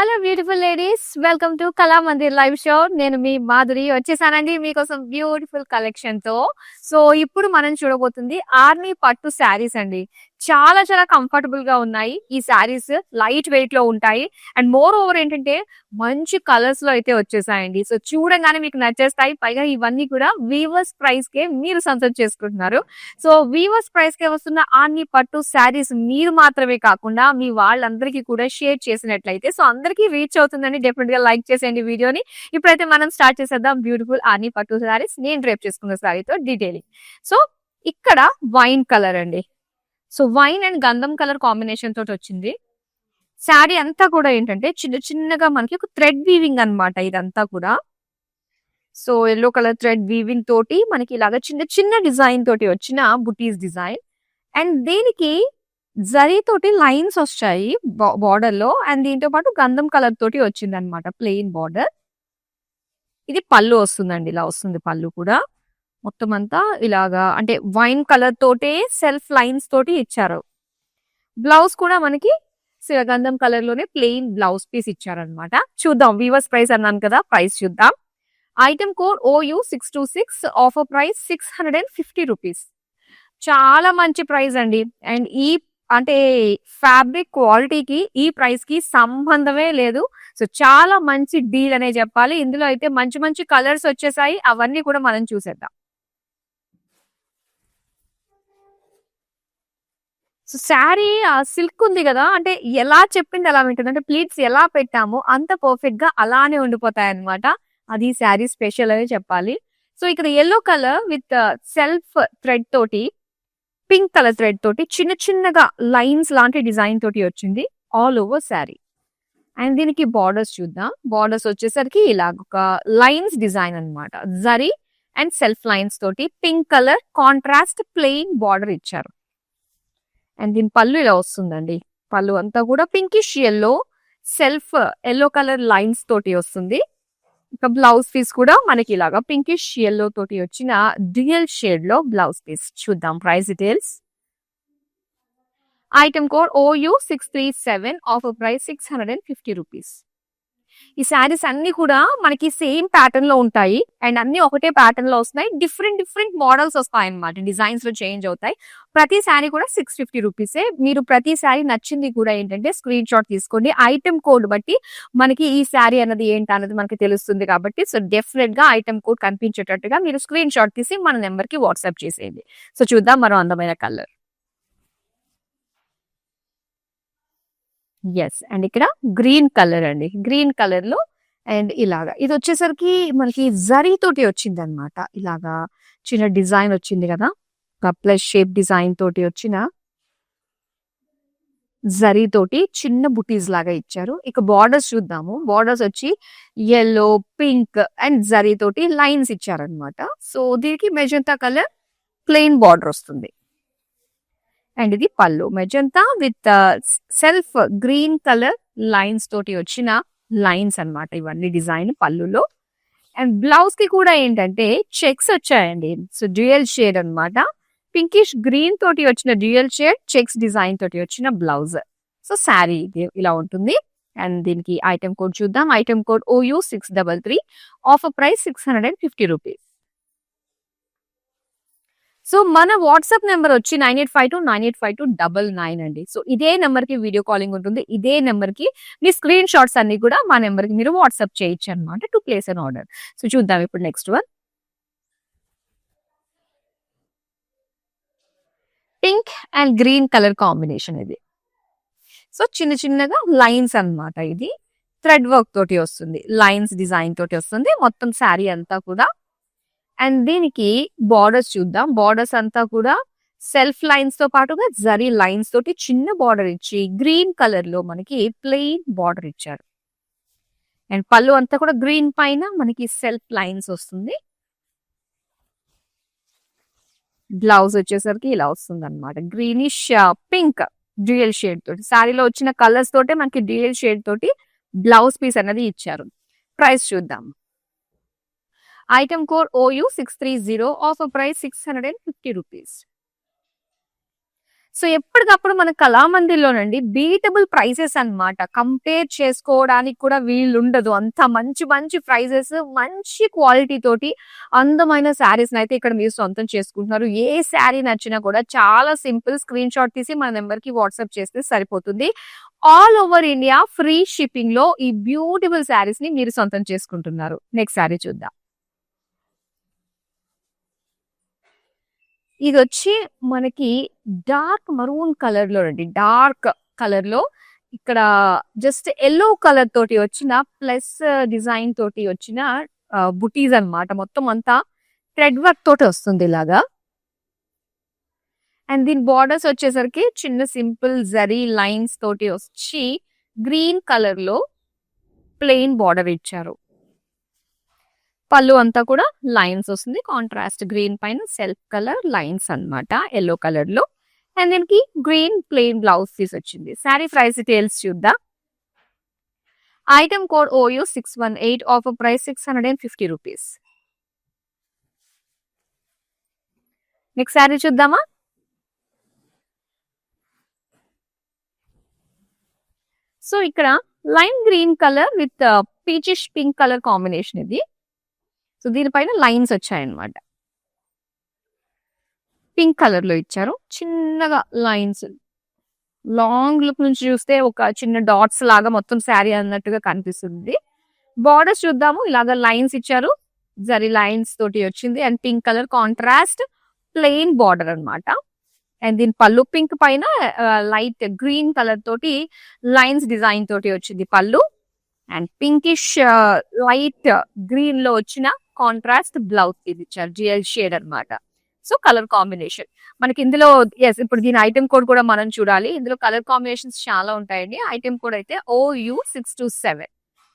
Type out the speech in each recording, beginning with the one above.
Hello beautiful ladies, welcome to కళా Mandir live show. నేను మీ మాధురి వచ్చేసానండి మీకోసం బ్యూటిఫుల్ కలెక్షన్ తో. సో ఇప్పుడు మనం చూడబోతుంది ఆర్మీ పట్టు శారీస్ అండి. చాలా చాలా కంఫర్టబుల్ గా ఉన్నాయి ఈ శారీస్. లైట్ వెయిట్ లో ఉంటాయి అండ్ మోర్ ఓవర్ ఏంటంటే మంచి కలర్స్ లో అయితే వచ్చేసాయండి. సో చూడంగానే మీకు నచ్చేస్తాయి. పైగా ఇవన్నీ కూడా వీవర్స్ ప్రైస్ కే మీరు సొంతం చేసుకుంటున్నారు. సో వీవర్స్ ప్రైస్ కే వస్తున్న ఆర్మీ పట్టు శారీస్ మీరు మాత్రమే కాకుండా మీ వాళ్ళందరికీ కూడా షేర్ చేసినట్లయితే సో అందరికీ రీచ్ అవుతుందని డెఫినెట్ గా లైక్ చేసేయండి వీడియోని. ఇప్పుడైతే మనం స్టార్ట్ చేసేద్దాం బ్యూటిఫుల్ ఆర్మీ పట్టు శారీస్. నేను డ్రేప్ చేసుకున్న శారీతో డీటెయిలింగ్. సో ఇక్కడ వైన్ కలర్ అండి. సో వైన్ అండ్ గంధం కలర్ కాంబినేషన్ తోటి వచ్చింది. శారీ అంతా కూడా ఏంటంటే చిన్న చిన్నగా మనకి ఒక థ్రెడ్ వీవింగ్ అన్నమాట ఇదంతా కూడా. So yellow colour thread weaving తోటి మనకి ఇలాగా చిన్న చిన్న డిజైన్ తోటి వచ్చిన బుటీస్ డిజైన్ అండ్ దీనికి జరీ తోటి లైన్స్ వచ్చాయి బార్డర్ లో అండ్ దీంతో పాటు గంధం కలర్ తోటి వచ్చింది అనమాట ప్లెయిన్ బార్డర్. ఇది పళ్ళు వస్తుందండి, ఇలా వస్తుంది పళ్ళు కూడా. మొత్తం అంతా ఇలాగా అంటే వైన్ కలర్ తోటే సెల్ఫ్ లైన్స్ తోటి ఇచ్చారు. బ్లౌజ్ కూడా మనకి గంధం కలర్ లోనే ప్లెయిన్ బ్లౌజ్ పీస్ ఇచ్చారనమాట. చూద్దాం వీవర్స్ ప్రైస్ అన్నాను కదా, ప్రైస్ చూద్దాం. Item code OU626, offer price 650 rupees. చాలా మంచి ప్రైస్ అండి. అండ్ ఈ అంటే ఫ్యాబ్రిక్ క్వాలిటీకి ఈ ప్రైస్ కి సంబంధమే లేదు. సో చాలా మంచి డీల్ అనే చెప్పాలి. ఇందులో అయితే మంచి మంచి కలర్స్ వచ్చేసాయి, అవన్నీ కూడా మనం చూసేద్దాం. సో శారీ సిల్క్ ఉంది కదా, అంటే ఎలా చెప్పింది అలా ఉంటుంది, అంటే ప్లీట్స్ ఎలా పెట్టామో అంత పర్ఫెక్ట్ గా అలానే ఉండిపోతాయి అనమాట. అది శారీ స్పెషల్ అని చెప్పాలి. సో ఇక్కడ yellow colour with self thread తోటి పింక్ కలర్ థ్రెడ్ తోటి చిన్న చిన్నగా లైన్స్ లాంటి డిజైన్ తోటి వచ్చింది ఆల్ ఓవర్ శారీ. అండ్ దీనికి బార్డర్స్ చూద్దాం. బార్డర్స్ వచ్చేసరికి ఇలాగ ఒక లైన్స్ డిజైన్ అన్నమాట. జరీ అండ్ సెల్ఫ్ లైన్స్ తోటి pink colour contrast plain border ఇచ్చారు. అండ్ దీని పళ్ళు ఇలా వస్తుందండి. పళ్ళు అంతా కూడా pinkish yellow self yellow colour lines తోటి వస్తుంది. ఇక బ్లౌజ్ పీస్ కూడా మనకి ఇలాగా పింకిష్ ఎల్లో తోటి వచ్చిన డ్యూయల్ షేడ్ లో బ్లౌజ్ పీస్. చూద్దాం price details. Item code OU637, offer price 650 rupees. ఈ శారీస్ అన్ని కూడా మనకి సేమ్ ప్యాటర్న్ లో ఉంటాయి అండ్ అన్ని ఒకటే ప్యాటర్న్ లో వస్తున్నాయి. డిఫరెంట్ డిఫరెంట్ మోడల్స్ వస్తాయి అన్నమాట, డిజైన్స్ లో చేంజ్ అవుతాయి. ప్రతి శారీ కూడా 650 రూపీసే. మీరు ప్రతి శారీ నచ్చింది కూడా ఏంటంటే స్క్రీన్ షాట్ తీసుకోండి. ఐటమ్ కోడ్ బట్టి మనకి ఈ శారీ అన్నది ఏంటి అన్నది మనకి తెలుస్తుంది కాబట్టి సో డెఫినెట్ గా ఐటమ్ కోడ్ కనిపించేటట్టుగా మీరు స్క్రీన్ షాట్ తీసి మన నెంబర్ కి వాట్సాప్ చేసేయండి. సో చూద్దాం మరో అందమైన కలర్. ఎస్, అండ్ ఇక్కడ గ్రీన్ కలర్ అండి. గ్రీన్ కలర్ లో అండ్ ఇలాగా ఇది వచ్చేసరికి మనకి జరీ తోటి వచ్చింది అనమాట. ఇలాగా చిన్న డిజైన్ వచ్చింది కదా, ఒక ప్లస్ షేప్ డిజైన్ తోటి వచ్చిన జరీ తోటి చిన్న బుటీస్ లాగా ఇచ్చారు. ఇక బార్డర్స్ చూద్దాము. బార్డర్స్ వచ్చి ఎల్లో పింక్ అండ్ జరీ తోటి లైన్స్ ఇచ్చారనమాట. సో దీనికి మెజంతా కలర్ ప్లెయిన్ బార్డర్ వస్తుంది. అండ్ ఇది పళ్ళు magenta with self green colour lines తోటి వచ్చిన లైన్స్ అన్నమాట. ఇవన్నీ డిజైన్ పళ్ళులో. అండ్ బ్లౌజ్ కి కూడా ఏంటంటే చెక్స్ వచ్చాయండి. సో డ్యూయల్ షేడ్ అన్నమాట. పింకిష్ గ్రీన్ తోటి వచ్చిన డ్యూయల్ షేడ్ చెక్స్ డిజైన్ తోటి వచ్చిన బ్లౌజ్. సో శారీ ఇలా ఉంటుంది. అండ్ దీనికి ఐటమ్ కోడ్ చూద్దాం. Item code OU633, offer price 650 rupees. So మన వాట్సాప్ నెంబర్ వచ్చి 9852985299 అండి. సో ఇదే నెంబర్ కి వీడియో కాలింగ్ ఉంటుంది. ఇదే నెంబర్ కి మీ స్క్రీన్ షాట్స్ అన్ని కూడా మా నెంబర్ కి మీరు వాట్సాప్ చేయొచ్చు అనమాట to place an order. So చూద్దాం ఇప్పుడు next one. Pink and green colour combination ఇది. సో చిన్న చిన్నగా లైన్స్ అన్నమాట. ఇది థ్రెడ్ వర్క్ తోటి వస్తుంది, లైన్స్ డిజైన్ తోటి వస్తుంది మొత్తం శారీ అంతా కూడా. అండ్ దీనికి బార్డర్స్ చూద్దాం. బార్డర్స్ అంతా కూడా సెల్ఫ్ లైన్స్ తో పాటుగా జరీ లైన్స్ తోటి చిన్న బార్డర్ ఇచ్చి గ్రీన్ కలర్ లో మనకి ప్లెయిన్ బార్డర్ ఇచ్చారు. అండ్ పళ్ళు అంతా కూడా గ్రీన్ పైన మనకి సెల్ఫ్ లైన్స్ వస్తుంది. బ్లౌజ్ వచ్చేసరికి ఇలా వస్తుంది అనమాట. గ్రీనిష్ పింక్ డ్యూయల్ షేడ్ తోటి శారీలో వచ్చిన కలర్స్ తోటే మనకి డ్యూయల్ షేడ్ తోటి బ్లౌజ్ పీస్ అనేది ఇచ్చారు. ప్రైస్ చూద్దాం. Item code OU630, offer price 650 rupees. So ఎప్పటికప్పుడు మన కళామందిర్‌లోనండి బీటబుల్ ప్రైసెస్ అన్నమాట. కంపేర్ చేసుకోవడానికి కూడా వీలుండదు. అంత మంచి మంచి ప్రైసెస్, మంచి క్వాలిటీ తోటి అందమైన శారీస్‌నైతే ఇక్కడ మీరు సొంతం చేసుకుంటున్నారు. ఏ శారీ నచ్చినా కూడా చాలా సింపుల్ స్క్రీన్‌షాట్ తీసి మన నంబర్‌కి వాట్సాప్ చేస్తే సరిపోతుంది. ఆల్ ఓవర్ ఇండియా ఫ్రీ షిప్పింగ్‌లో ఈ బ్యూటిఫుల్ శారీస్‌ని మీరు సొంతం చేసుకుంటున్నారు. నెక్స్ట్ శారీ చూద్దాం. ఇదొచ్చి మనకి డార్క్ మరూన్ కలర్‌లో అండి. డార్క్ కలర్‌లో ఇక్కడ జస్ట్ యెల్లో కలర్ తోటి వచ్చిన ప్లస్ డిజైన్ తోటి వచ్చిన బుటీస్ అన్నమాట. మొత్తం అంతా థ్రెడ్ వర్క్ తోటి వస్తుంది ఇలాగా. అండ్ దీని బోర్డర్స్ వచ్చేసరికి చిన్న సింపుల్ జరీ లైన్స్ తోటి వచ్చి గ్రీన్ కలర్‌లో ప్లెయిన్ బోర్డర్ ఇచ్చారు. పళ్ళు అంతా కూడా లైన్స్ వస్తుంది. కాంట్రాస్ట్ గ్రీన్ పైన సెల్ఫ్ కలర్ లైన్స్ అన్నమాట యెల్లో కలర్ లో. అండ్ దీనికి గ్రీన్ ప్లెయిన్ బ్లౌజ్ పీస్ వచ్చింది. శారీ ప్రైస్ డీటెయిల్స్ చూద్దాం. Item code OU 618, offer price 650 rupees. Next sari చూద్దామా. సో ఇక్కడ lime green colour with peachish pink colour combination ఇది. సో దీనిపైన లైన్స్ వచ్చాయన్నమాట. పింక్ కలర్ లో ఇచ్చారు. చిన్నగా లైన్స్ లాంగ్ లుక్ నుంచి చూస్తే ఒక చిన్న డాట్స్ లాగా మొత్తం శారీ అన్నట్టుగా కనిపిస్తుంది. బార్డర్స్ చూద్దాము. ఇలాగా లైన్స్ ఇచ్చారు. జరీ లైన్స్ తోటి వచ్చింది. And pink colour contrast plain border అన్నమాట. అండ్ దీని పళ్ళు పింక్ పైన లైట్ గ్రీన్ కలర్ తోటి లైన్స్ డిజైన్ తోటి వచ్చింది పళ్ళు. అండ్ పింకిష్ లైట్ గ్రీన్ లో వచ్చిన కాంట్రాస్ట్ బ్లౌజ్ ఇది ఇచ్చారు. జిఎల్ షేడ్ అన్నమాట. సో కలర్ కాంబినేషన్ మనకి ఇందులో ఇప్పుడు దీని ఐటమ్ కోడ్ కూడా మనం చూడాలి. ఇందులో కలర్ కాంబినేషన్స్ చాలా ఉంటాయండి. ఐటమ్ కోడ్ అయితే OU 627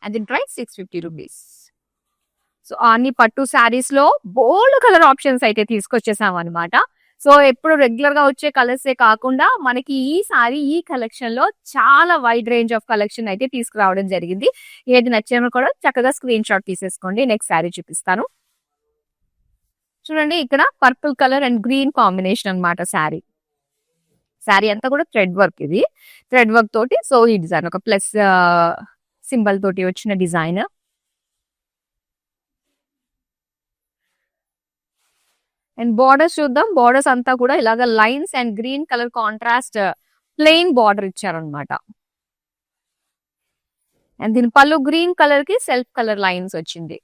అండ్ దీని ప్రైస్ 650 రూపీస్. సో అన్ని పట్టు శారీస్ లో బోల్డ్ కలర్ ఆప్షన్స్ అయితే తీసుకొచ్చేసాం అనమాట. సో ఎప్పుడు రెగ్యులర్ గా వచ్చే కలర్సే కాకుండా మనకి ఈసారి ఈ కలెక్షన్ లో చాలా వైడ్ రేంజ్ ఆఫ్ కలెక్షన్ అయితే తీసుకురావడం జరిగింది. ఏది నచ్చినా కూడా చక్కగా స్క్రీన్ షాట్ తీసేసుకోండి. నెక్స్ట్ శారీ చూపిస్తాను. చూడండి ఇక్కడ purple colour and green combination అన్నమాట శారీ. శారీ అంతా కూడా థ్రెడ్ వర్క్ ఇది. థ్రెడ్ వర్క్ తోటి సో ఈ డిజైన్ ఒక ప్లస్ సింబల్ తోటి వచ్చిన డిజైన్. అండ్ బార్డర్స్ చూద్దాం. బార్డర్స్ అంతా కూడా ఇలాగ lines and green colour contrast plain border ఇచ్చారనమాట. అండ్ దీని పళ్ళు గ్రీన్ కలర్ కి సెల్ఫ్ కలర్ లైన్స్ వచ్చింది.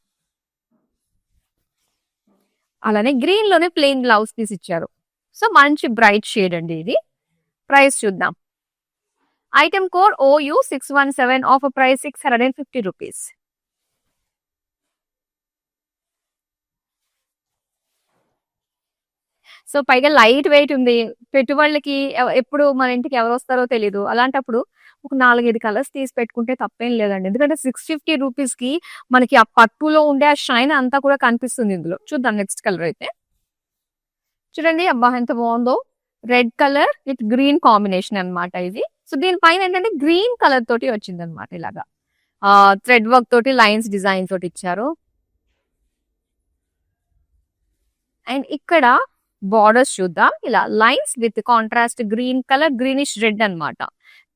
అలానే గ్రీన్ లోనే ప్లెయిన్ బ్లౌజ్ పీస్ ఇచ్చారు. సో మంచి బ్రైట్ షేడ్ అండి ఇది. ప్రైస్ చూద్దాం. Item code OU 617, offer price 650 rupees. So పైగా లైట్ వెయిట్ ఉంది. పెట్టుబడులకి ఎప్పుడు మన ఇంటికి ఎవరు వస్తారో తెలీదు. అలాంటప్పుడు ఒక 4, 5 కలర్స్ తీసి పెట్టుకుంటే తప్పేం లేదండి. ఎందుకంటే 650 రూపీస్ కి మనకి ఆ పట్టులో ఉండే ఆ షైన్ అంతా కూడా కనిపిస్తుంది ఇందులో. చూద్దాం నెక్స్ట్ కలర్ అయితే. చూడండి అబ్బా ఎంత బాగుందో. Red colour with green combination అన్నమాట ఇది. సో దీనిపైన ఏంటంటే గ్రీన్ కలర్ తోటి వచ్చింది అనమాట. ఇలాగా థ్రెడ్ వర్క్ తోటి లైన్స్ డిజైన్ తోటి ఇచ్చారు. అండ్ ఇక్కడ బార్డర్స్ చూద్దాం. ఇలా lines with contrast green colour greenish red అన్నమాట.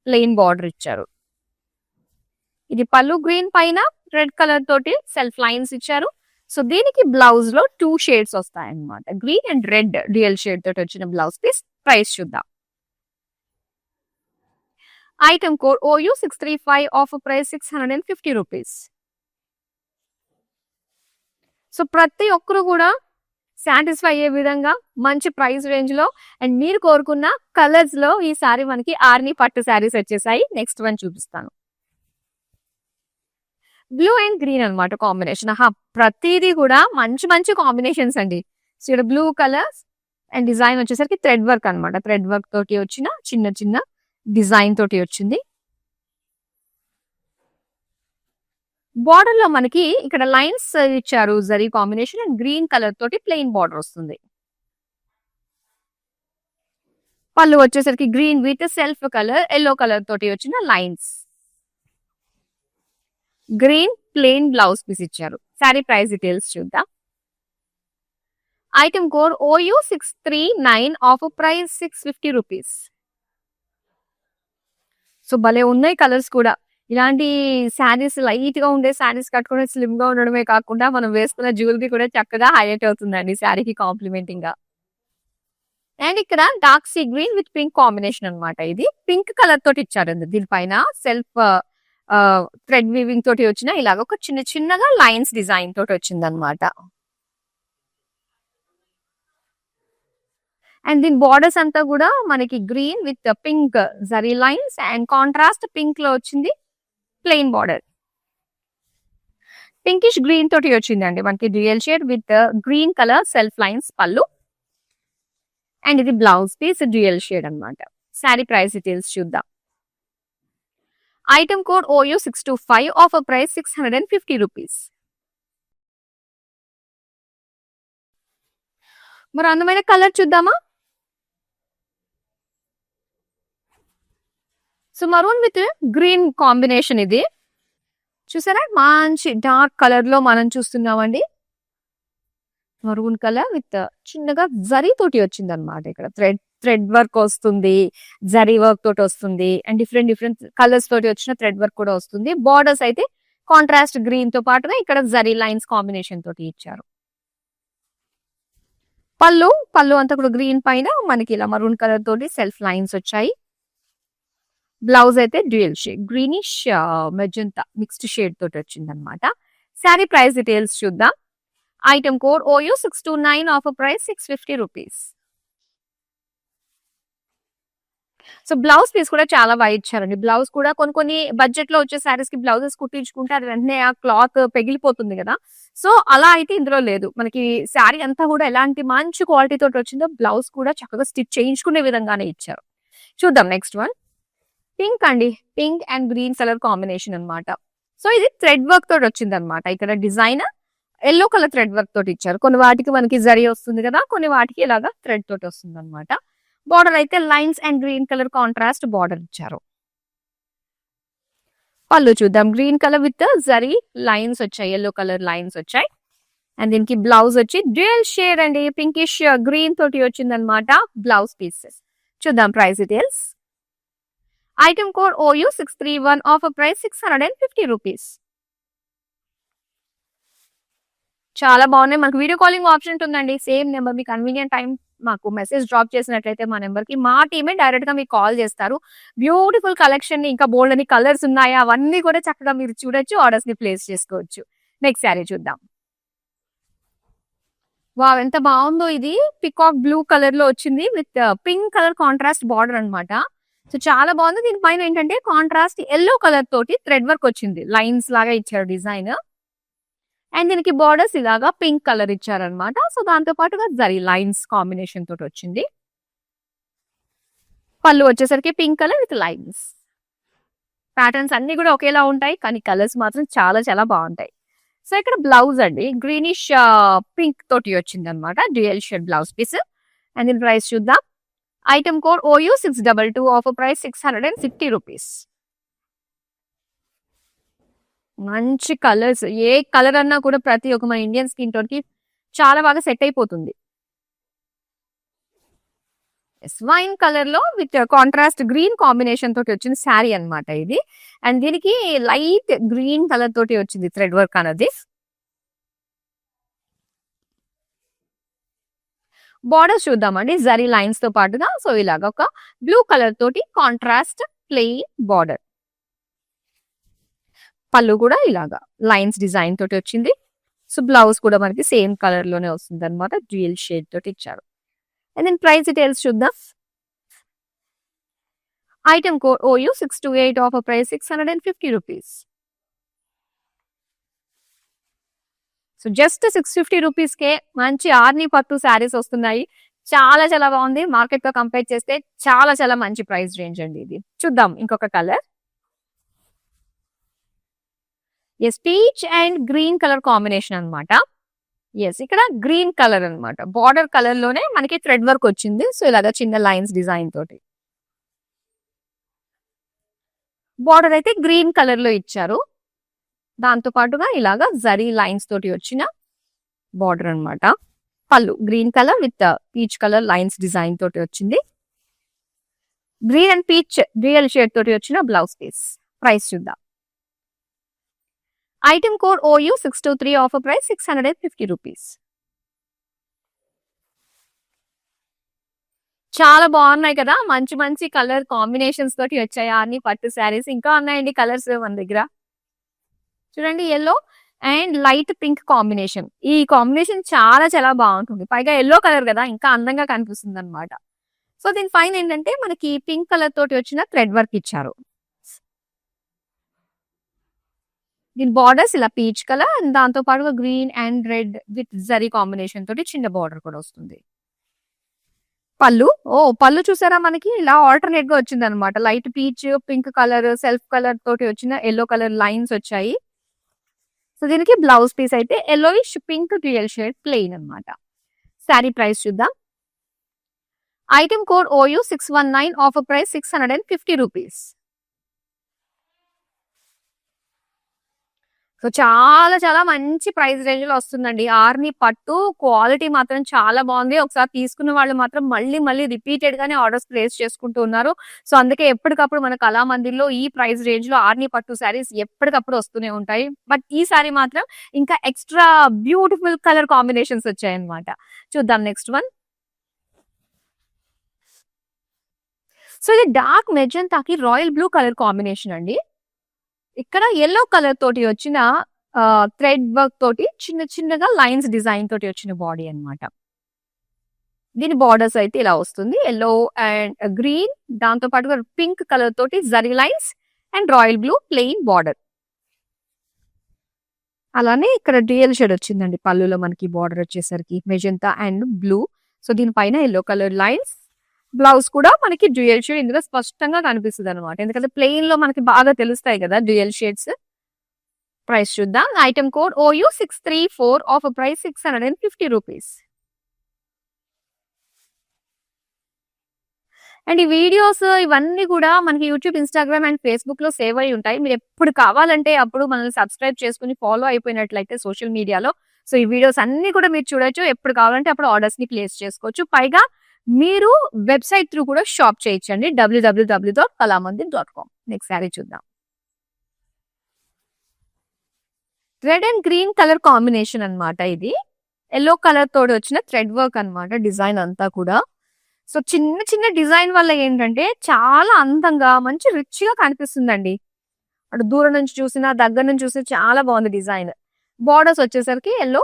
ప్లెయిన్ బార్డర్ ఇచ్చారు. ఇది పళ్ళు గ్రీన్ పైన రెడ్ కలర్ తోటి సెల్ఫ్ లైన్స్ ఇచ్చారు. సో దీనికి బ్లౌజ్ లో 2 షేడ్స్ వస్తాయి అన్నమాట. Green and red dual shade తోటి వచ్చిన బ్లౌజ్ పీస్. ప్రైస్ చూద్దాం. Item code OU 635, offer price 650 rupees. So ప్రతి ఒక్కరు కూడా సాటిస్ఫై అయ్యే విధంగా మంచి ప్రైస్ రేంజ్ లో అండ్ మీరు కోరుకున్న కలర్స్ లో ఈ సారీ మనకి ఆర్ని పట్టు శారీస్ వచ్చేసాయి. నెక్స్ట్ వన్ చూపిస్తాను. బ్లూ అండ్ గ్రీన్ అన్నమాట కాంబినేషన్. ప్రతిదీ కూడా మంచి మంచి కాంబినేషన్స్ అండి. సో ఇక్కడ బ్లూ కలర్స్ అండ్ డిజైన్ వచ్చేసరికి థ్రెడ్ వర్క్ అన్నమాట. థ్రెడ్ వర్క్ తోటి వచ్చిన చిన్న చిన్న డిజైన్ తోటి వచ్చింది. బార్డర్ లో మనకి ఇక్కడ లైన్స్ ఇచ్చారు జరీ కాంబినేషన్ అండ్ గ్రీన్ కలర్ తోటి ప్లెయిన్ బార్డర్ వస్తుంది. పళ్ళు వచ్చేసరికి green with self colour yellow colour తోటి వచ్చిన lines. Green plain blouse piece ఇచ్చారు. శారీ ప్రైస్ డీటెయిల్స్ చూద్దాం. Item code OU639 offer price 650 rupees. So భలే ఉన్నాయి కలర్స్ కూడా. ఇలాంటి శారీస్ లైట్ గా ఉండే శారీస్ కట్టుకుని స్లిమ్ గా ఉండడమే కాకుండా మనం వేసుకున్న జ్యువెలరీ కూడా చక్కగా హైలైట్ అవుతుందండి శారీకి కాంప్లిమెంటింగ్ గా. అండ్ ఇక్కడ dark sea green with pink combination అన్నమాట. ఇది పింక్ కలర్ తోటి ఇచ్చారు. దీనిపైన సెల్ఫ్ థ్రెడ్ వీవింగ్ తోటి వచ్చిన ఇలాగ ఒక చిన్న చిన్నగా లైన్స్ డిజైన్ తోటి వచ్చింది అనమాట. అండ్ దీని బార్డర్స్ అంతా కూడా మనకి green with pink zari lines and contrast pink లో వచ్చింది ప్లెయిన్ బార్డర్. పింకిష్ గ్రీన్ తోటి వచ్చిందండి మనకి dual shade with green colour self lines పళ్ళు. అండ్ ఇది బ్లౌజ్ పీస్ డ్యూయల్ షేడ్ అన్నమాట. శారీ ప్రైస్ డీటెయిల్స్ చూద్దాం. Item code OU625 offer price 650 rupees. మరి అందమైన కలర్ చూద్దామా? So maroon with green combination ఇది చూసారా, మంచి డార్క్ కలర్ లో మనం చూస్తున్నామండి. మరూన్ కలర్ విత్ చిన్నగా జరీ తోటి వచ్చింది అనమాట. ఇక్కడ థ్రెడ్ వర్క్ వస్తుంది, జరీ వర్క్ తోటి వస్తుంది అండ్ డిఫరెంట్ డిఫరెంట్ కలర్స్ తోటి వచ్చిన థ్రెడ్ వర్క్ కూడా వస్తుంది. బార్డర్స్ అయితే కాంట్రాస్ట్ గ్రీన్ తో పాటుగా ఇక్కడ జరీ లైన్స్ కాంబినేషన్ తోటి ఇచ్చారు. పళ్ళు అంతా కూడా గ్రీన్ పైన మనకి ఇలా మరూన్ కలర్ తోటి సెల్ఫ్ లైన్స్ వచ్చాయి. బ్లౌజ్ అయితే dual shade greenish magenta mixed shade తోటి వచ్చింది అనమాట. శారీ ప్రైస్ డీటెయిల్స్ చూద్దాం. Item code OU629 offer price 650 rupees. So blouse piece కూడా చాలా బాగా ఇచ్చారండి. బ్లౌజ్ కూడా కొన్ని బడ్జెట్ లో వచ్చే శారీస్ కి బ్లౌజెస్ కుట్టించుకుంటే అది వెంటనే ఆ క్లాత్ పెగిలిపోతుంది కదా. సో అలా అయితే ఇందులో లేదు. మనకి శారీ అంతా కూడా ఎలాంటి మంచి క్వాలిటీ తోటి వచ్చిందో బ్లౌజ్ కూడా చక్కగా స్టిచ్ చేయించుకునే విధంగానే ఇచ్చారు. చూద్దాం నెక్స్ట్ వన్. పింక్ అండి, pink and green colour combination అన్నమాట. సో ఇది థ్రెడ్ వర్క్ తోటి వచ్చింది అనమాట. ఇక్కడ design yellow colour thread work తోటి ఇచ్చారు. కొన్ని వాటికి మనకి జరీ వస్తుంది కదా, కొన్ని వాటికి ఇలాగా థ్రెడ్ తోటి వస్తుంది అనమాట. బార్డర్ అయితే lines and green colour contrast border ఇచ్చారు. పళ్ళు చూద్దాం. Green colour with zari lines వచ్చాయి, ఎల్లో కలర్ లైన్స్ వచ్చాయి. అండ్ దీనికి బ్లౌజ్ వచ్చి డ్యూయల్ షేడ్ అండి, పింకిష్ గ్రీన్ తోటి వచ్చింది అనమాట బ్లౌజ్ పీసెస్. చూద్దాం price details. Item code OU631 offer price 650 rupees. చాలా బాగున్నాయి. మనకు వీడియో కాలింగ్ ఆప్షన్ ఉంటుందండి. సేమ్ నెంబర్ మీ కన్వీనియంట్ టైం మాకు మెసేజ్ డ్రాప్ చేసినట్లయితే మా నెంబర్ కి మా టీమే డైరెక్ట్ గా మీకు కాల్ చేస్తారు. బ్యూటిఫుల్ కలెక్షన్, ఇంకా బోల్డ్ అని కలర్స్ ఉన్నాయా అవన్నీ కూడా చక్కగా మీరు చూడొచ్చు, ఆర్డర్స్ ని ప్లేస్ చేసుకోవచ్చు. నెక్స్ట్ శారీ చూద్దాం. వావ్ ఎంత బాగుందో. ఇది పికాక్ బ్లూ కలర్ లో వచ్చింది with pink colour contrast border అన్నమాట. సో చాలా బాగుంది. దీనిపైన ఏంటంటే కాంట్రాస్ట్ ఎల్లో కలర్ తోటి థ్రెడ్ వర్క్ వచ్చింది, లైన్స్ లాగా ఇచ్చారు డిజైన్. అండ్ దీనికి బార్డర్స్ ఇలాగా పింక్ కలర్ ఇచ్చారనమాట. సో దాంతో పాటుగా జరీ లైన్స్ కాంబినేషన్ తోటి వచ్చింది. పళ్ళు వచ్చేసరికి pink colour with lines. Patterns అన్ని కూడా ఒకేలా ఉంటాయి, కానీ కలర్స్ మాత్రం చాలా చాలా బాగుంటాయి. సో ఇక్కడ బ్లౌజ్ అండి గ్రీనిష్ పింక్ తోటి వచ్చింది అనమాట, dual shade blouse piece. And దీని ప్రైస్ చూద్దాం. Item code OU622 offer price 660 rupees. మంచి కలర్స్, ఏ కలర్ అన్నా కూడా ప్రతి ఒక్క మన ఇండియన్ స్కిన్ టోన్ కి చాలా బాగా సెట్ అయిపోతుంది. వైన్ కలర్ లో విత్ కాంట్రాస్ట్ గ్రీన్ కాంబినేషన్ తోటి వచ్చింది శారీ అన్నమాట ఇది. అండ్ దీనికి లైట్ గ్రీన్ కలర్ తోటి వచ్చింది థ్రెడ్ వర్క్ అనేది. బార్డర్స్ చూద్దామండి జరీ లైన్స్ తో పాటుగా. సో ఇలాగా ఒక బ్లూ కలర్ తోటి కాంట్రాస్ట్ ప్లెయిన్ బార్డర్. పళ్ళు కూడా ఇలాగా లైన్స్ డిజైన్ తోటి వచ్చింది. సో బ్లౌజ్ కూడా మనకి సేమ్ కలర్ లోనే వస్తుంది అనమాట, డ్యూయల్ షేడ్ తోటి ఇచ్చారు. అండ్ దెన్ ప్రైస్ డీటెయిల్స్ చూద్దాం. Item code OU628 offer price 650 rupees. So just 650 rupees కే మంచి ఆర్ని పట్టు శారీస్ వస్తున్నాయి. చాలా చాలా బాగుంది. మార్కెట్ తో కంపేర్ చేస్తే చాలా చాలా మంచి ప్రైస్ రేంజ్ అండి ఇది. చూద్దాం ఇంకొక colour. Yes peach and green colour combination అన్నమాట. ఎస్ ఇక్కడ గ్రీన్ కలర్ అన్నమాట, బార్డర్ కలర్ లోనే మనకి థ్రెడ్ వర్క్ వచ్చింది. సో ఇలాగా చిన్న లైన్స్ డిజైన్ తోటి. బార్డర్ అయితే గ్రీన్ కలర్ లో ఇచ్చారు. దాంతో పాటుగా ఇలాగా జరీ లైన్స్ తోటి వచ్చిన బార్డర్ అన్నమాట. పళ్ళు green colour with peach colour lines design తోటి వచ్చింది. Green and peach real shade తోటి వచ్చిన బ్లౌజ్ పీస్. ప్రైస్ చూద్దాం. Item code OU 623, offer price 650 rupees. చాలా బాగున్నాయి కదా, మంచి మంచి కలర్ కాంబినేషన్స్ తోటి వచ్చాయి అన్ని పట్టు శారీస్. ఇంకా ఉన్నాయండి కలర్స్ మన దగ్గర. చూడండి, yellow and light pink combination. ఈ కాంబినేషన్ చాలా చాలా బాగుంటుంది. పైగా ఎల్లో కలర్ కదా, ఇంకా అందంగా కనిపిస్తుంది అనమాట. సో దీని పైన ఏంటంటే మనకి పింక్ కలర్ తోటి వచ్చిన థ్రెడ్ వర్క్ ఇచ్చారు. దీని బార్డర్స్ ఇలా పీచ్ కలర్, దాంతో పాటుగా green and red with zari combination తోటి చిన్న బార్డర్ కూడా వస్తుంది. పళ్ళు పళ్ళు చూసారా, మనకి ఇలా ఆల్టర్నేట్ గా వచ్చింది అనమాట. Light peach, pink colour, self colour తోటి వచ్చిన ఎల్లో కలర్ లైన్స్ వచ్చాయి. సో దీనికి బ్లౌజ్ పీస్ అయితే yellowish pink real shade plain అనమాట. శారీ ప్రైస్ చూద్దాం. Item code OU 619, offer price 650 rupees. So చాలా చాలా మంచి ప్రైస్ రేంజ్ లో వస్తుందండి. ఆర్ని పట్టు క్వాలిటీ మాత్రం చాలా బాగుంది. ఒకసారి తీసుకున్న వాళ్ళు మాత్రం మళ్ళీ మళ్ళీ రిపీటెడ్ గానే ఆర్డర్స్ ప్లేస్ చేసుకుంటూ ఉన్నారు. సో అందుకే ఎప్పటికప్పుడు మన కళామందిర్లో ఈ ప్రైస్ రేంజ్ లో ఆర్ని పట్టు శారీస్ ఎప్పటికప్పుడు వస్తూనే ఉంటాయి. బట్ ఈ సారీ మాత్రం ఇంకా ఎక్స్ట్రా బ్యూటిఫుల్ కలర్ కాంబినేషన్స్ వచ్చాయి అనమాట. చూద్దాం నెక్స్ట్ వన్. సో ఇది డార్క్ మెజెంటాకి రాయల్ బ్లూ కలర్ కాంబినేషన్ అండి. ఇక్కడ ఎల్లో కలర్ తోటి వచ్చిన థ్రెడ్ వర్క్ తోటి చిన్న చిన్నగా లైన్స్ డిజైన్ తోటి వచ్చిన బాడీ అన్నమాట. దీని బార్డర్స్ అయితే ఇలా వస్తుంది, ఎల్లో అండ్ గ్రీన్, దాంతో పాటుగా పింక్ కలర్ తోటి zari lines and royal blue plain border. అలానే ఇక్కడ డ్యూయల్ షేడ్ వచ్చిందండి పళ్ళులో మనకి. బార్డర్ వచ్చేసరికి మెజెంటా అండ్ బ్లూ. సో దీనిపైన ఎల్లో కలర్ లైన్స్. బ్లౌజ్ కూడా మనకి డ్యూయల్ షేడ్ ఇందులో స్పష్టంగా కనిపిస్తుంది అనమాట, ఎందుకంటే ప్లెయిన్ లో మనకి బాగా తెలుస్తాయి కదా డ్యూయల్ షేడ్స్. ప్రైస్ చూద్దాం. Item code OU 634, offer price 650 rupees. And ఈ వీడియోస్ ఇవన్నీ కూడా మనకి యూట్యూబ్, ఇన్స్టాగ్రామ్ అండ్ ఫేస్బుక్ లో సేవ్ అయి ఉంటాయి. మీరు ఎప్పుడు కావాలంటే అప్పుడు మనల్ని సబ్స్క్రైబ్ చేసుకుని ఫాలో అయిపోయినట్లయితే సోషల్ మీడియాలో, సో ఈ వీడియోస్ అన్ని కూడా మీరు చూడొచ్చు. ఎప్పుడు కావాలంటే అప్పుడు ఆర్డర్స్ ని ప్లేస్ చేసుకోవచ్చు. పైగా మీరు వెబ్సైట్ త్రూ కూడా షాప్ చేయొచ్చండి, www.kalamandir.com. నెక్స్ట్ శారీ చూద్దాం. Red and green colour combination అన్నమాట. ఇది ఎల్లో కలర్ తోటి వచ్చిన థ్రెడ్ వర్క్ అన్నమాట డిజైన్ అంతా కూడా. సో చిన్న చిన్న డిజైన్ వల్ల ఏంటంటే చాలా అందంగా మంచి రిచ్ గా కనిపిస్తుందండి. అటు దూరం నుంచి చూసినా దగ్గర నుంచి చూసినా చాలా బాగుంది డిజైన్. బార్డర్స్ వచ్చేసరికి ఎల్లో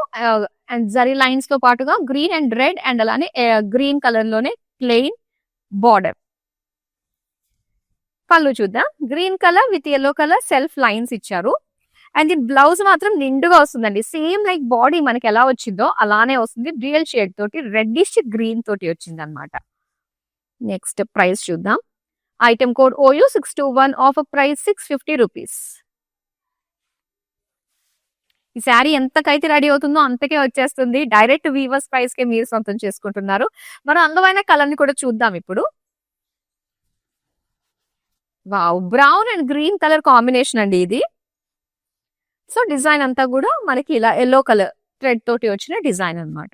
అండ్ జరీ లైన్స్ తో పాటుగా గ్రీన్ అండ్ రెడ్ అండ్ అలానే గ్రీన్ కలర్ లోనే ప్లెయిన్ బార్డర్. పళ్ళు చూద్దాం. Green colour with yellow colour self lines ఇచ్చారు. అండ్ ఈ బ్లౌజ్ మాత్రం నిండుగా వస్తుందండి. సేమ్ లైక్ బాడీ మనకి ఎలా వచ్చిందో అలానే వస్తుంది. డ్యూయల్ షేడ్ తోటి రెడ్డిష్ గ్రీన్ తోటి వచ్చింది అనమాట. నెక్స్ట్ ప్రైస్ చూద్దాం. Item code OU 621, offer price 650 rupees. ఈ శారీ ఎంతకైతే రెడీ అవుతుందో అంతకే వచ్చేస్తుంది. డైరెక్ట్ వీవర్స్ ప్రైస్ కే మీరు సొంతం చేసుకుంటున్నారు. మరి అందమైన కలర్ ని కూడా చూద్దాం ఇప్పుడు. Wow, brown and green colour combination అండి ఇది. సో డిజైన్ అంతా కూడా మనకి ఇలా ఎల్లో కలర్ థ్రెడ్ తోటి వచ్చిన డిజైన్ అన్నమాట.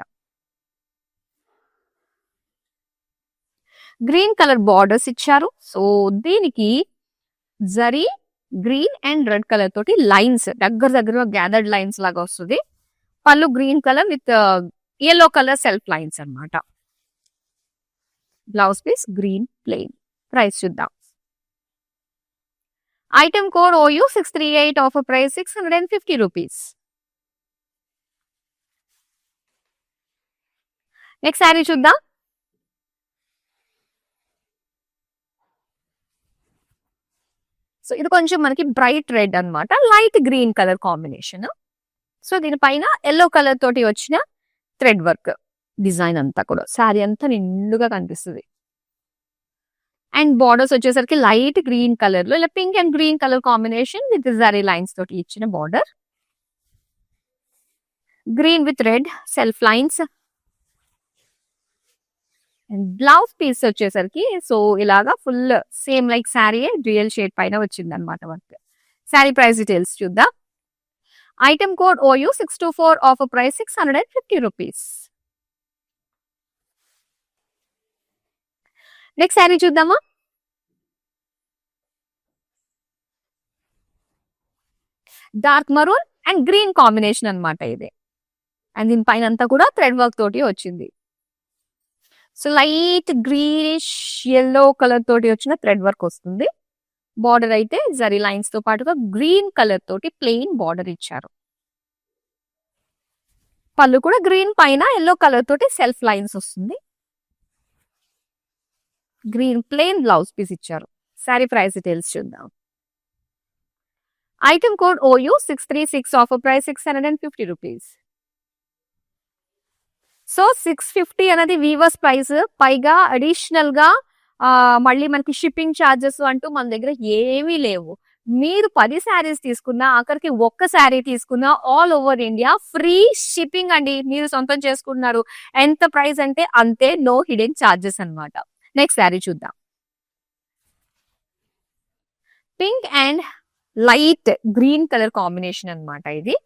గ్రీన్ కలర్ బార్డర్స్ ఇచ్చారు. సో దీనికి zari green and red colour తోటి లైన్స్ దగ్గర దగ్గర గ్యాదర్డ్ లైన్స్ లాగా వస్తుంది. Pallu green colour with yellow colour self lines అన్నమాట. Blouse piece green plain. Price చూద్దాం. Item code OU 638, offer price 650 rupees. Next sari చూద్దాం. సో ఇది కొంచెం మనకి బ్రైట్ రెడ్ అన్నమాట, light green colour combination. So దీనిపైన ఎల్లో కలర్ తోటి వచ్చిన థ్రెడ్ వర్క్ డిజైన్ అంతా కూడా శారీ అంతా నిండుగా కనిపిస్తుంది. అండ్ బార్డర్స్ వచ్చేసరికి లైట్ గ్రీన్ కలర్ లో ఇలా pink and green colour combination with zari lines తోటి ఇచ్చిన border. Green with red self lines. And blouse piece వచ్చేసరికి సో ఇలాగా full same like sari dual shade పైన వచ్చింది అనమాట వర్క్. శారీ ప్రైస్ డీటెయిల్స్ చూద్దాం. Item code OU 624, offer price 650 rupees. Next sari చూద్దామా. Dark maroon and green combination అన్నమాట ఇది. అండ్ దీని పైన అంతా కూడా థ్రెడ్ వర్క్ తోటి వచ్చింది. So light greenish yellow colour తోటి వచ్చిన థ్రెడ్ వర్క్ వస్తుంది. బార్డర్ అయితే జరీ లైన్స్ తో పాటుగా గ్రీన్ కలర్ తోటి ప్లెయిన్ బార్డర్ ఇచ్చారు. పళ్ళు కూడా గ్రీన్ పైన ఎల్లో కలర్ తోటి సెల్ఫ్ లైన్స్ వస్తుంది. గ్రీన్ ప్లెయిన్ బ్లౌజ్ పీస్ ఇచ్చారు. శారీ ప్రైస్ డీటెయిల్స్ చూద్దాం. Item code OU 636, offer price 650 rupees. So 650 అనేది వీవర్స్ ప్రైస్, పైగా అడిషనల్ గా మళ్ళీ మనకి షిప్పింగ్ ఛార్జెస్ అంటూ మన దగ్గర ఏమీ లేవు. మీరు 10 శారీస్ తీసుకున్నా, ఆఖరికి ఒక్క శారీ తీసుకున్నా all over India free shipping అండి. మీరు సొంతం చేసుకుంటున్నారు. ఎంత ప్రైస్ అంటే అంతే, నో హిడెన్ ఛార్జెస్ అన్నమాట. నెక్స్ట్ శారీ చూద్దాం. Pink and light green colour combination అన్నమాట ఇది.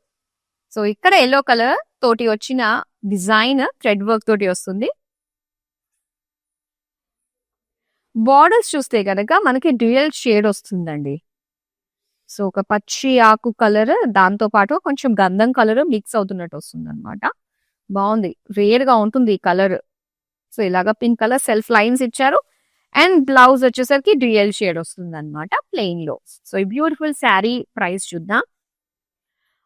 సో ఇక్కడ ఎల్లో కలర్ తోటి వచ్చిన డిజైన్ థ్రెడ్ వర్క్ తోటి వస్తుంది. బార్డర్స్ చూస్తే కనుక మనకి డ్యూయల్ షేడ్ వస్తుందండి. సో ఒక పచ్చి ఆకు కలర్, దాంతో పాటు కొంచెం గంధం కలర్ మిక్స్ అవుతున్నట్టు వస్తుంది అనమాట. బాగుంది, రేర్ గా ఉంటుంది ఈ కలర్. సో ఇలాగా పింక్ కలర్ సెల్ఫ్ లైన్స్ ఇచ్చారు. అండ్ బ్లౌజ్ వచ్చేసరికి డ్యూయల్ షేడ్ వస్తుంది అనమాట ప్లెయిన్ లో. సో ఈ బ్యూటిఫుల్ శారీ ప్రైస్ చూద్దాం.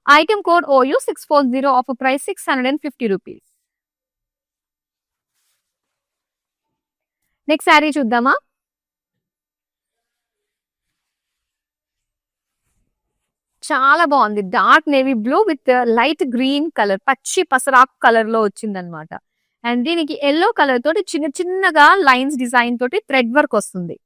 Item code OU 640, offer price 650 rupees. Next sari చూద్దామా. చాలా బాగుంది, dark navy blue with light green colour, పచ్చి పసరాకు కలర్ లో వచ్చింది అనమాట. అండ్ దీనికి ఎల్లో కలర్ తోటి చిన్న చిన్నగా లైన్స్ డిజైన్ తోటి థ్రెడ్ వర్క్ వస్తుంది.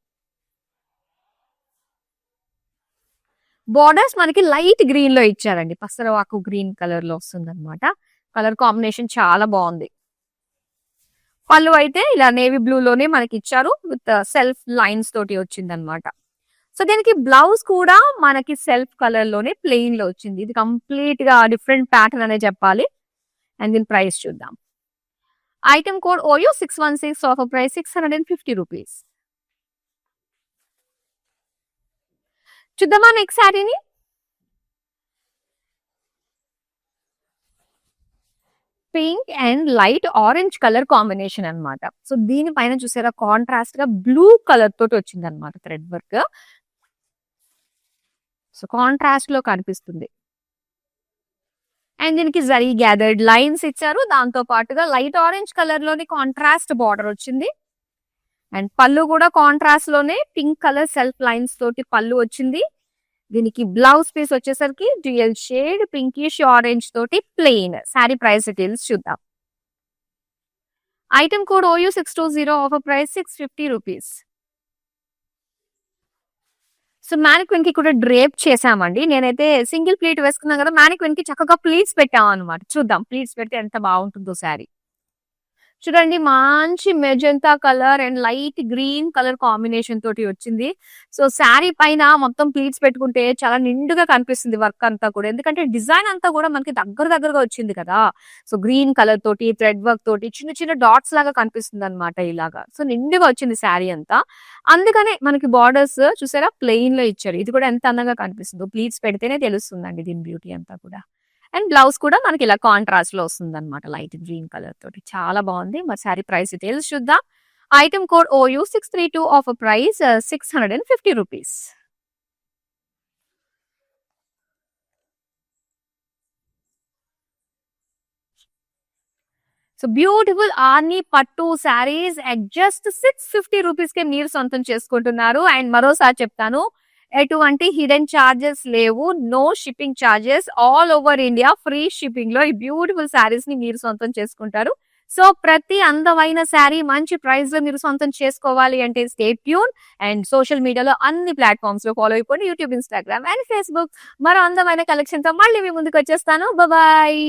బార్డర్స్ మనకి లైట్ గ్రీన్ లో ఇచ్చారండి, పసరవాకు గ్రీన్ కలర్ లో వస్తుంది అనమాట. కలర్ కాంబినేషన్ చాలా బాగుంది. పళ్ళు అయితే ఇలా నేవీ బ్లూ లోనే మనకి ఇచ్చారు, విత్ సెల్ఫ్ లైన్స్ తోటి వచ్చింది అనమాట. సో దీనికి బ్లౌజ్ కూడా మనకి సెల్ఫ్ కలర్ లోనే ప్లెయిన్ లో వచ్చింది. ఇది కంప్లీట్ గా డిఫరెంట్ ప్యాటర్న్ అనే చెప్పాలి. అండ్ దీని ప్రైస్ చూద్దాం. Item code OU 616, offer price 650 rupees. చూద్దామా నెక్స్ట్ శారీని. Pink and light orange colour combination అన్నమాట. సో దీనిపైన చూసారా కాంట్రాస్ట్ గా బ్లూ కలర్ తోటి వచ్చింది అనమాట థ్రెడ్ వర్క్. సో కాంట్రాస్ట్ లో కనిపిస్తుంది. అండ్ దీనికి జరీ గ్యాదర్డ్ లైన్స్ ఇచ్చారు, దాంతో పాటుగా లైట్ ఆరెంజ్ కలర్ లోని కాంట్రాస్ట్ బార్డర్ వచ్చింది. అండ్ పళ్ళు కూడా కాంట్రాస్ట్ లోనే పింక్ కలర్ సెల్ఫ్ లైన్స్ తోటి పళ్ళు వచ్చింది. దీనికి బ్లౌజ్ పీస్ వచ్చేసరికి డ్యూయల్ షేడ్ పింకిష్ ఆరెంజ్ తోటి ప్లెయిన్. శారీ ప్రైస్ డీటెయిల్స్ చూద్దాం. Item code OU 620, offer price 650 rupees. So mannequin కి కూడా డ్రేప్ చేసామండి. నేనైతే సింగిల్ ప్లీట్ వేసుకున్నాను కదా, మ్యానిక్విన్ కి చక్కగా ప్లీట్స్ పెట్టాం అనమాట. చూద్దాం ప్లీట్స్ పెడితే ఎంత బాగుంటుందో శారీ. చూడండి, మంచి magenta colour and light green colour combination తోటి వచ్చింది. సో శారీ పైన మొత్తం ప్లీట్స్ పెట్టుకుంటే చాలా నిండుగా కనిపిస్తుంది వర్క్ అంతా కూడా, ఎందుకంటే డిజైన్ అంతా కూడా మనకి దగ్గరగా వచ్చింది కదా. సో గ్రీన్ కలర్ తోటి థ్రెడ్ వర్క్ తోటి చిన్న చిన్న డాట్స్ లాగా కనిపిస్తుంది అనమాట ఇలాగా. సో నిండుగా వచ్చింది శారీ అంతా. అందుకనే మనకి బార్డర్స్ చూసారా ప్లెయిన్ లో ఇచ్చారు. ఇది కూడా ఎంత అందంగా కనిపిస్తుందో, ప్లీట్స్ పెడితేనే తెలుస్తుందండి దీని బ్యూటీ అంతా కూడా. అండ్ బ్లౌజ్ కూడా మనకి ఇలా కాంట్రాస్ట్ లో వస్తుంది అనమాట, లైట్ గ్రీన్ కలర్ తోటి. చాలా బాగుంది. మరి శారీ ప్రైస్ డీటెయిల్స్ చూద్దాం. Item code OU 632, offer price 650 rupees. So beautiful Arni పట్టు శారీస్ అట్ జస్ట్ 650 రూపీస్ కే మీరు సొంతం చేసుకుంటున్నారు. అండ్ మరోసారి చెప్తాను, ఎటువంటి హిడెన్ చార్జెస్ లేవు, no shipping charges, all over India free shipping లో ఈ బ్యూటిఫుల్ శారీస్ ని మీరు సొంతం చేసుకుంటారు. సో ప్రతి అందమైన శారీ మంచి ప్రైస్ లో మీరు సొంతం చేసుకోవాలి అంటే స్టే ట్యూన్. అండ్ సోషల్ మీడియాలో అన్ని ప్లాట్ఫామ్స్ లో ఫాలో అయిపోండి, యూట్యూబ్, ఇన్స్టాగ్రామ్ అండ్ ఫేస్బుక్. మరో అందమైన కలెక్షన్ తో మళ్ళీ మీ ముందుకు వచ్చేస్తాను. బాయ్.